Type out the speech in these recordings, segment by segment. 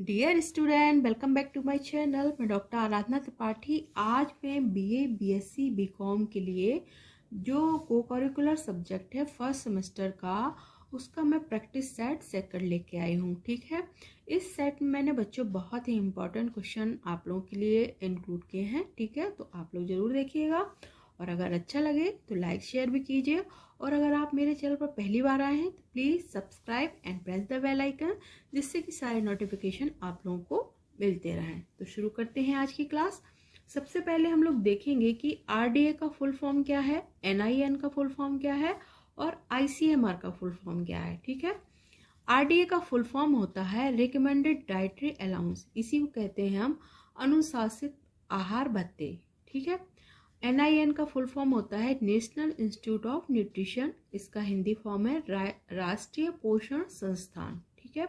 Dear student, welcome back to my channel. मैं doctor Aradhana Tripathi. आज मैं बीए, बीएससी, बीकॉम के लिए जो को करिकुलर सब्जेक्ट है फर्स्ट सेमेस्टर का, उसका मैं प्रैक्टिस सेट सेकंड लेके आई हूँ। ठीक है, इस सेट में मैंने बच्चों बहुत ही इंपॉर्टेंट क्वेश्चन आप लोगों के लिए इंक्लूड किए हैं। ठीक है, तो आप लोग जरूर देखिएगा और अगर अच्छा लगे तो लाइक शेयर भी कीजिए। और अगर आप मेरे चैनल पर पहली बार आए हैं तो please subscribe and press the bell icon, जिससे कि सारे नोटिफिकेशन आप लोगों को मिलते रहें। तो शुरू करते हैं आज की क्लास। सबसे पहले हम लोग देखेंगे कि आरडीए का फुल फॉर्म क्या है, एनआईएन का फुल फॉर्म क्या है और आईसीएमआर का फुल फॉर्म क्या है। ठीक है, आरडीए का फुल फॉर्म होता है रिकमेंडेड डाइटरी अलाउंस, इसी को कहते हैं हम अनुशासित आहार भत्ते। ठीक है, एनआईएन का फुल फॉर्म होता है नेशनल इंस्टीट्यूट ऑफ न्यूट्रिशन, इसका हिंदी फॉर्म है राष्ट्रीय पोषण संस्थान। ठीक है,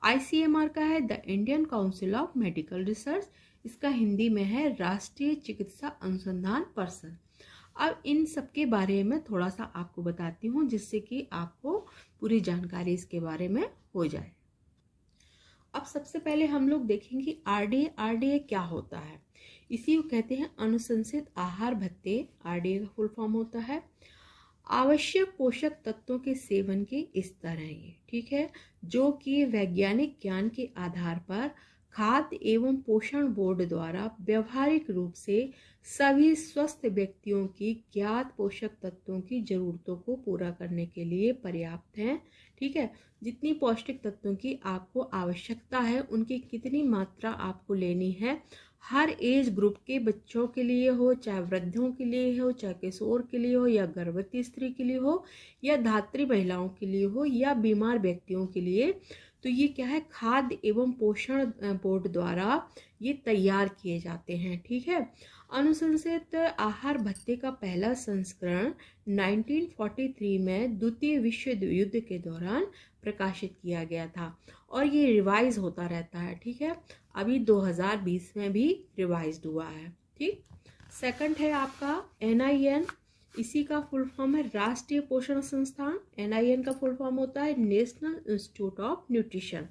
आईसीएमआर का है the Indian council of medical research, इसका हिंदी में है राष्ट्रीय चिकित्सा अनुसंधान परिषद। अब इन सब के बारे में थोड़ा सा आपको बताती हूँ, जिससे कि आपको पूरी जानकारी इसके बारे में हो जाए। अब सबसे पहले हम लोग देखेंगे आरडीए। आरडीए क्या होता है, इसी को कहते हैं अनुशंसित आहार भत्ते। आरडीए का फुल फॉर्म होता है आवश्यक पोषक तत्वों के सेवन के स्तर हैं ये। ठीक है, जो कि वैज्ञानिक ज्ञान के आधार पर खाद्य एवं पोषण बोर्ड द्वारा व्यवहारिक रूप से सभी स्वस्थ व्यक्तियों की ज्ञात पोषक तत्वों की जरूरतों को पूरा करने के लिए पर्याप्त हैं। ठीक है, जितनी पौष्टिक तत्वों की आपको आवश्यकता है, उनकी कितनी मात्रा आपको लेनी है, हर एज ग्रुप के बच्चों के लिए हो, चाहे वृद्धों के लिए हो, चाहे किशोर के लिए हो, या गर्भवती स्त्री के लिए हो, या धात्री महिलाओं के लिए हो, या बीमार व्यक्तियों के लिए। तो ये क्या है, खाद्य एवं पोषण बोर्ड द्वारा ये तैयार किए जाते हैं। ठीक है, अनुशंसित आहार भत्ते का पहला संस्करण 1943 में द्वितीय विश्व युद्ध के दौरान प्रकाशित किया गया था और ये रिवाइज होता रहता है। ठीक है, अभी 2020 में भी रिवाइज्ड हुआ है। ठीक, सेकंड है आपका एनआईएन, इसी का फुल फॉर्म है राष्ट्रीय पोषण संस्थान। एनआईएन का फुल फॉर्म होता है नेशनल इंस्टीट्यूट ऑफ न्यूट्रिशन।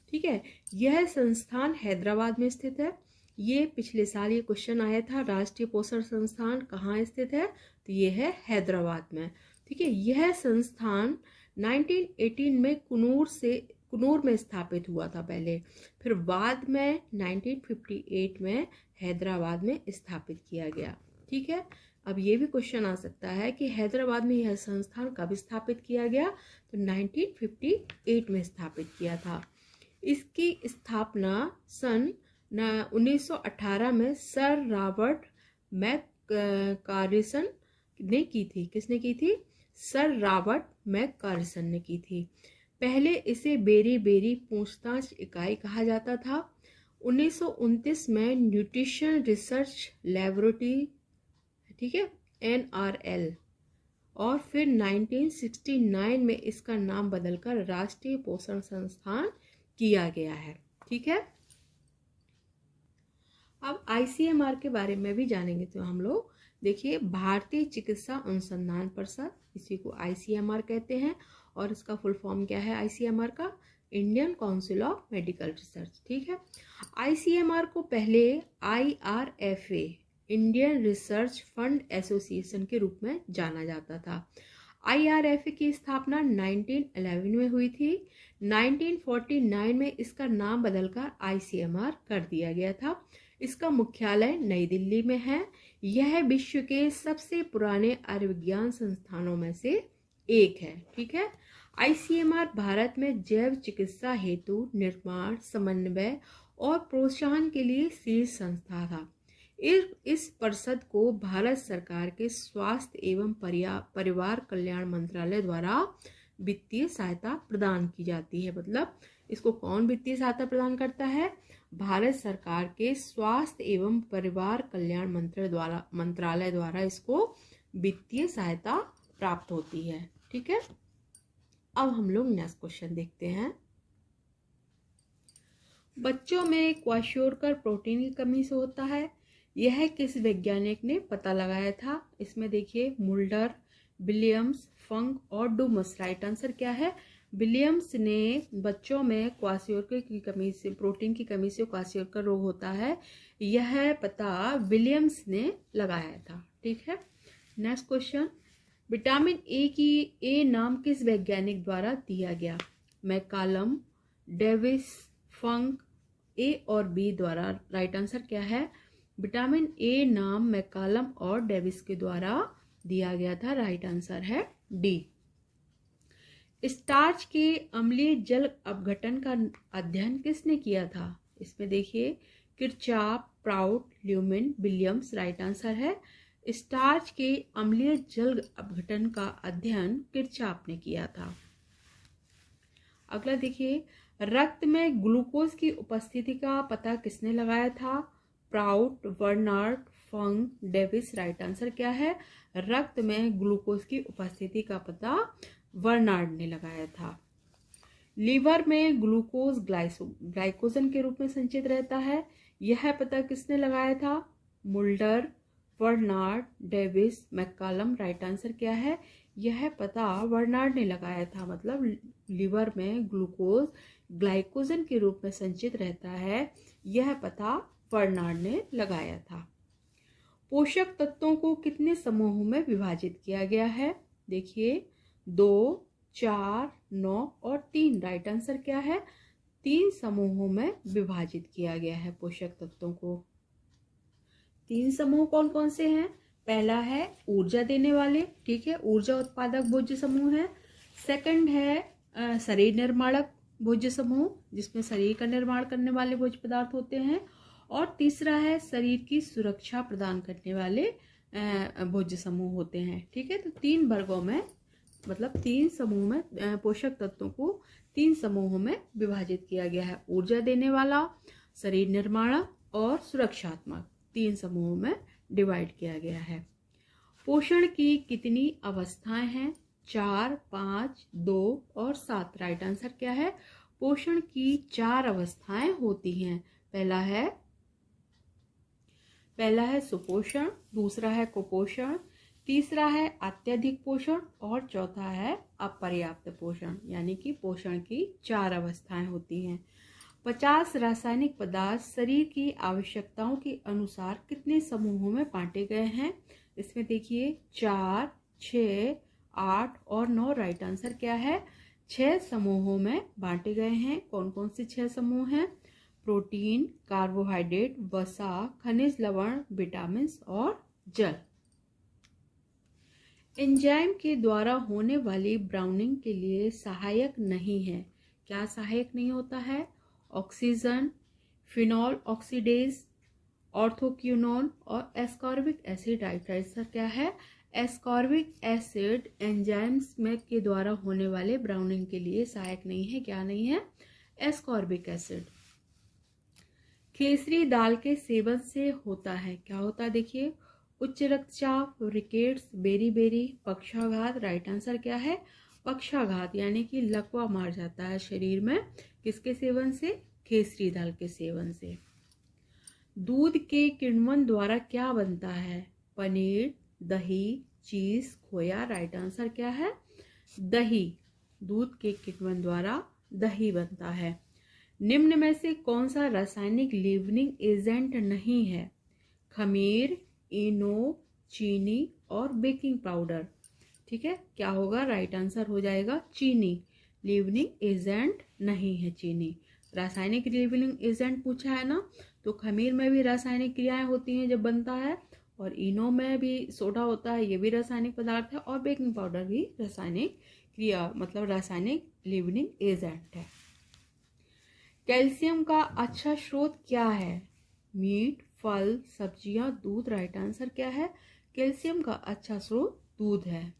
ठीक है, यह संस्थान हैदराबाद में स्थित है। ये पिछले साल ये क्वेश्चन आया था, राष्ट्रीय पोषण संस्थान कहाँ स्थित है, तो ये है हैदराबाद में। ठीक है, यह संस्थान 1918 में कुनूर में स्थापित हुआ था पहले, फिर बाद में 1958 में हैदराबाद में स्थापित किया गया। ठीक है, अब ये भी क्वेश्चन आ सकता है कि हैदराबाद में यह संस्थान कब स्थापित किया गया, तो 1958 में स्थापित किया था। इसकी स्थापना सन 1918 में सर रॉबर्ट मैककारिसन ने की थी। किसने की थी? सर रॉबर्ट मैककारिसन ने की थी। पहले इसे बेरी बेरी पूछताछ इकाई कहा जाता था। 1929 में न्यूट्रिशन रिसर्च लेबोरेटरी, ठीक है, NRL, और फिर 1969 में इसका नाम बदलकर राष्ट्रीय पोषण संस्थान किया गया है। ठीक है, अब आईसीएमआर के बारे में भी जानेंगे। तो हम लोग देखिए, भारतीय चिकित्सा अनुसंधान परिषद, इसी को आईसीएमआर कहते हैं, और इसका फुल फॉर्म क्या है आईसीएमआर का? Indian council of medical research. ठीक है, आईसीएमआर को पहले IRFA, Indian research fund association के रूप में जाना जाता था। IRFA की स्थापना 1911 में हुई थी। 1949 में इसका नाम बदलकर ICMR कर दिया गया था। इसका मुख्यालय नई दिल्ली में है। यह विश्व के सबसे पुराने आयुर्विज्ञान संस्थानों में से एक है। ठीक है, ICMR भारत में जैव चिकित्सा हेतु निर्माण, समन्वय और प्रोत्साहन के लिए शीर्ष संस्था था। इस परिषद को भारत सरकार के स्वास्थ्य एवं परिवार कल्याण मंत्रालय द्वारा वित्तीय सहायता प्रदान की जाती है। मतलब इसको कौन वित्तीय सहायता प्रदान करता है? भारत सरकार के स्वास्थ्य एवं परिवार कल्याण मंत्रालय द्वारा इसको वित्तीय सहायता प्राप्त होती है। ठीक है, अब हम लोग नेक्स्ट क्वेश्चन देखते हैं। बच्चों में क्वाशियोरकर प्रोटीन की कमी से होता है, यह किस वैज्ञानिक ने पता लगाया था? इसमें देखिए मुल्डर, विलियम्स, फंक और डुमस। राइट आंसर क्या है? विलियम्स ने बच्चों में क्वासियोकर की कमी से, प्रोटीन की कमी से क्वासियोकर रोग होता है, यह पता विलियम्स ने लगाया था। ठीक है। नेक्स्ट क्वेश्चन, विटामिन ए नाम किस वैज्ञानिक द्वारा दिया गया? मैकालम, डेविस, फंक, ए और बी द्वारा। राइट आंसर क्या है? विटामिन ए नाम मैकालम और डेविस के द्वारा दिया गया था। राइट आंसर है डी। स्टार्च के अम्लीय जल अपघटन का अध्ययन किसने किया था? इसमें देखिए Kirchhoff, proud, lumen, Williams. Right answer है स्टार्च के अम्लीय जल अपघटन का अध्ययन किरचॉफ ने किया था। अगला देखिए, रक्त में ग्लूकोज की उपस्थिति का पता किसने लगाया था? प्राउट, बर्नार्ड, फंक, डेविस। राइट आंसर क्या है? रक्त में ग्लूकोज की उपस्थिति का पता बर्नार्ड ने लगाया था। लीवर में ग्लूकोज ग्लाइकोजन के रूप में संचित रहता है, यह पता किसने लगाया था? Mulder, Bernard, Davis, McCallum. Right answer क्या है? यह पता बर्नार्ड ने लगाया था। मतलब लीवर में ग्लूकोज ग्लाइकोजन के रूप में संचित रहता है, यह पता बर्नार्ड ने लगाया था। पोषक तत्वों को कितने समूहों में विभाजित किया गया है? देखिए 2, 4, 9 और 3। राइट आंसर क्या है? 3 समूहों में विभाजित किया गया है पोषक तत्वों को। 3 समूह कौन कौन से हैं? पहला है ऊर्जा देने वाले, ठीक है, ऊर्जा उत्पादक भोज्य समूह है। सेकंड है शरीर निर्माणक भोज्य समूह, जिसमें शरीर का निर्माण करने वाले भोज्य पदार्थ होते हैं। और तीसरा है शरीर की सुरक्षा प्रदान करने वाले भोज्य समूह होते हैं। ठीक है, तो 3 वर्गों में, मतलब 3 समूह में पोषक तत्वों को 3 समूहों में विभाजित किया गया है। ऊर्जा देने वाला, शरीर निर्माणक और सुरक्षात्मक, 3 समूहों में डिवाइड किया गया है। पोषण की कितनी अवस्थाएं हैं? 4, 5, 2 और 7। राइट आंसर क्या है? पोषण की 4 अवस्थाएं होती हैं। पहला है सुपोषण, दूसरा है कुपोषण, तीसरा है अत्यधिक पोषण और चौथा है अपर्याप्त पोषण। यानी कि पोषण की 4 अवस्थाएं होती हैं। 50 रासायनिक पदार्थ शरीर की आवश्यकताओं के अनुसार कितने समूहों में बांटे गए हैं? इसमें देखिए 4, 6, 8 और 9। राइट आंसर क्या है? 6 समूहों में बांटे गए हैं। कौन कौन से 6 समूह हैं? प्रोटीन, कार्बोहाइड्रेट, वसा, खनिज लवण, विटामिन और जल। एंजाइम के द्वारा होने वाली ब्राउनिंग के लिए सहायक नहीं है। क्या सहायक नहीं होता है? ऑक्सीजन, फिनॉल ऑक्सीडेज, ऑर्थोक्यूनोन और एस्कॉर्बिक एसिड। राइट आंसर क्या है? एस्कॉर्बिक एसिड एंजाइम्स में के द्वारा होने वाले ब्राउनिंग के लिए सहायक नहीं है। क्या नहीं है? Ascorbic acid. केसरी दाल के सेवन से होता है, क्या होता है? देखिए उच्च रक्तचाप, रिकेट्स, बेरी, पक्षाघात। राइट आंसर क्या है? पक्षाघात, यानी कि लकवा मार जाता है शरीर में। किसके सेवन से? केसरी दाल के सेवन से। दूध के किण्वन द्वारा क्या बनता है? पनीर, दही, चीज, खोया। राइट आंसर क्या है? दही। दूध के किण्वन द्वारा दही बनता है। निम्न में से कौन सा रासायनिक लीवनिंग एजेंट नहीं है? खमीर, इनो, चीनी और बेकिंग पाउडर। ठीक है, क्या होगा? राइट आंसर हो जाएगा चीनी। लीवनिंग एजेंट नहीं है चीनी। रासायनिक लीवनिंग एजेंट पूछा है ना, तो खमीर में भी रासायनिक क्रियाएं होती हैं जब बनता है, और इनो में भी सोडा होता है, ये भी रासायनिक पदार्थ है, और बेकिंग पाउडर भी रासायनिक क्रिया, मतलब रासायनिक लीवनिंग एजेंट है। कैल्शियम का अच्छा स्रोत क्या है? मीट, फल, सब्जियां, दूध। राइट आंसर क्या है? कैल्शियम का अच्छा स्रोत दूध है।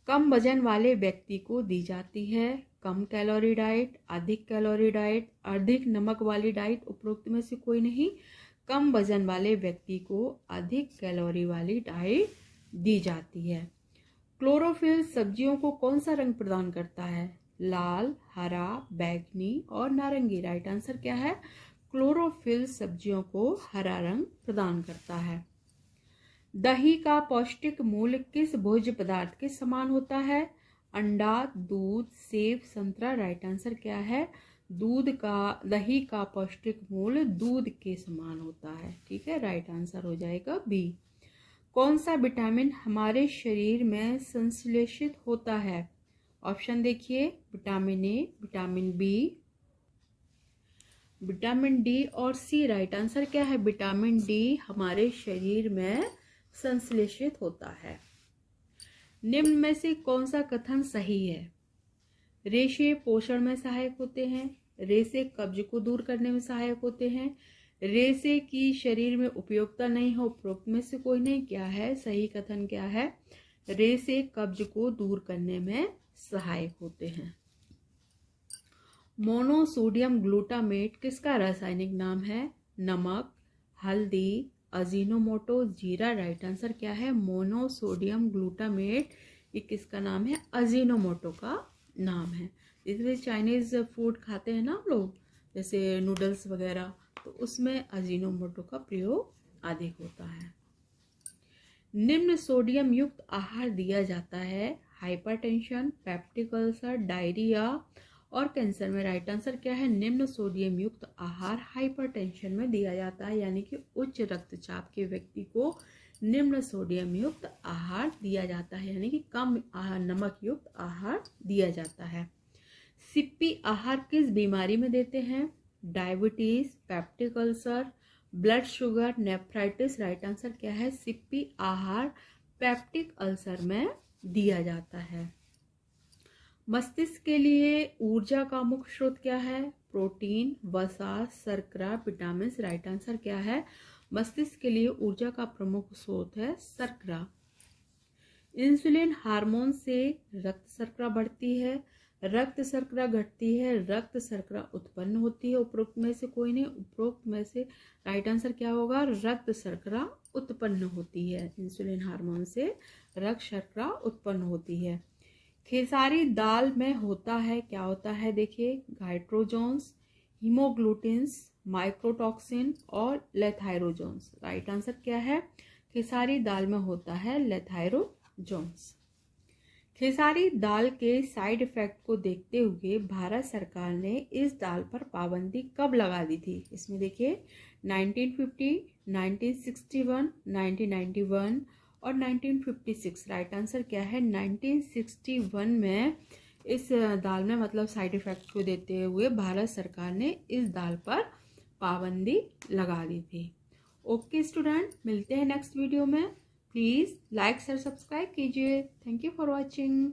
कम वजन वाले व्यक्ति को दी जाती है कम कैलोरी डाइट, अधिक कैलोरी डाइट, अधिक नमक वाली डाइट। उपरोक्त में से कोई नहीं। कम वजन वाले व्यक्ति को अधिक कैलोरी वाली डाइट दी जाती है। क्लोरोफिल सब्जियों को कौन सा रंग प्रदान करता है? लाल, हरा, बैंगनी और नारंगी। राइट आंसर क्या है? क्लोरोफिल सब्जियों को हरा रंग प्रदान करता है। दही का पौष्टिक मूल्य किस भोज्य पदार्थ के समान होता है? अंडा, दूध, सेब, संतरा। राइट आंसर क्या है? दही का पौष्टिक मूल्य दूध के समान होता है। ठीक है, राइट आंसर हो जाएगा बी। कौन सा विटामिन हमारे शरीर में संश्लेषित होता है? ऑप्शन देखिए, vitamin A, vitamin B, vitamin D और सी। राइट आंसर क्या है? विटामिन डी हमारे शरीर में संश्लेषित होता है। निम्न में से कौन सा कथन सही है? रेशे पोषण में सहायक होते हैं, रेशे कब्ज को दूर करने में सहायक होते हैं, रेशे की शरीर में उपयोगिता नहीं हो, उपरोक्त में से कोई नहीं। क्या है सही कथन? क्या है? रेशे कब्ज को दूर करने में सहायक होते हैं। मोनोसोडियम ग्लूटामेट किसका रासायनिक नाम है? नमक, हल्दी, अजीनोमोटो, जीरा। राइट आंसर क्या है? मोनोसोडियम ग्लूटामेट ये किसका नाम है? अजीनोमोटो का नाम है। इसलिए चाइनीज फूड खाते हैं ना हम लोग, जैसे नूडल्स वगैरह, तो उसमें अजीनोमोटो का प्रयोग अधिक होता है। निम्न सोडियम युक्त आहार दिया जाता है हाइपरटेंशन, पेप्टिक अल्सर, डायरिया और कैंसर में। राइट आंसर क्या है? निम्न सोडियम युक्त आहार हाइपरटेंशन में दिया जाता है, यानी कि उच्च रक्तचाप के व्यक्ति को निम्न सोडियम युक्त आहार दिया जाता है, यानी कि कम नमक युक्त आहार दिया जाता है। सिप्पी आहार किस बीमारी में देते हैं? Diabetes, peptic ulcer, blood sugar, nephritis. Right answer क्या है? सिप्पी आहार पेप्टिक अल्सर में दिया जाता है। मस्तिष्क के लिए ऊर्जा का मुख्य स्रोत क्या है? प्रोटीन, वसा, शर्करा, विटामिन। राइट आंसर क्या है? मस्तिष्क के लिए ऊर्जा का प्रमुख स्रोत है शर्करा। इंसुलिन हार्मोन से रक्त शर्करा बढ़ती है, रक्त शर्करा घटती है, रक्त शर्करा उत्पन्न होती है। उपरोक्त में से कोई नहीं। उपरोक्त में से राइट आंसर क्या होगा? रक्त शर्करा उत्पन्न होती है। इंसुलिन हार्मोन से रक्त शर्करा उत्पन्न होती है। खेसारी दाल में होता है, क्या होता है? देखिए, गाइट्रोजोन्स, हीमोग्लूटिन्स, माइक्रोटॉक्सिन और लेथाइरोजोन्स। राइट आंसर क्या है? खेसारी दाल में होता है लेथाइरोजोन्स। खेसारी दाल के साइड इफेक्ट को देखते हुए भारत सरकार ने इस दाल पर पाबंदी कब लगा दी थी? इसमें देखिए 1950, 1961, 1991 और 1956। राइट आंसर क्या है? 1961 में इस दाल में मतलब साइड इफेक्ट को देखते हुए भारत सरकार ने इस दाल पर पाबंदी लगा दी थी। ओके स्टूडेंट, मिलते हैं नेक्स्ट वीडियो में। प्लीज़ लाइक शेयर सब्सक्राइब कीजिए। Thank you for watching.